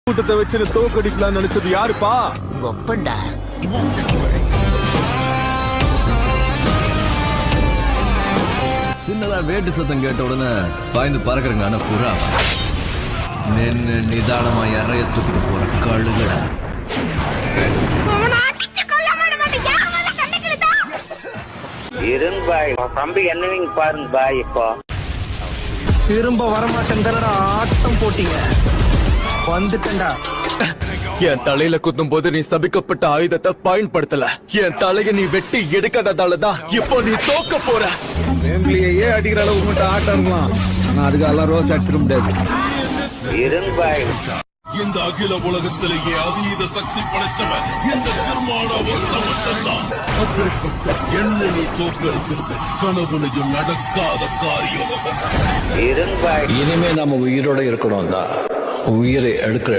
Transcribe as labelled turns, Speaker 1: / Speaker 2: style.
Speaker 1: கூட்டத்தை வச்சு தோக்கடிக்கலாம் நினைச்சது யாருப்பா?
Speaker 2: ஒப்பண்டா.
Speaker 3: சின்னதா வேட்டு சத்தம் கேட்ட உடனே பாய்ந்து பறக்குறங்க. ஆனா புறா நின்னு நிதானமா இறைய தூக்கிட்டு போற கழுகுடா.
Speaker 4: பாய் தம்பி என்னவீங்க பாருங்க பாய். இப்போ
Speaker 5: திரும்ப வரமாட்டேன் ஆட்டம் போட்டீங்க. வந்துட்டா
Speaker 1: என் தலையில குத்தும் போது நீ சபிக்கப்பட்ட ஆயுதத்தை பயன்படுத்தல. என் தலையை நீ வெட்டி எடுக்காததாலதான் இப்போ நீ தோக்க போற.
Speaker 5: ஃபேமிலியே அடிக்கிற அளவு மட்டும் ஆட்டம் இருக்கலாம். ஆனா அதுக்கு எல்லாம் ரோஸ் அடிச்சிட முடியாது.
Speaker 4: பாய்
Speaker 6: இந்த அகில உலகத்திலேயே அதீத சக்தி படைத்தவன் இந்த பெருமானா ஒருத்தன் மட்டும்தான். என்ன நீ தோற்கடிக்கிறது கனவுலையும் நடக்காத காரியம்.
Speaker 4: பாய்
Speaker 7: இனிமே நம்ம உயிரோட இருக்கணும்னா உயிரை எடுக்கிற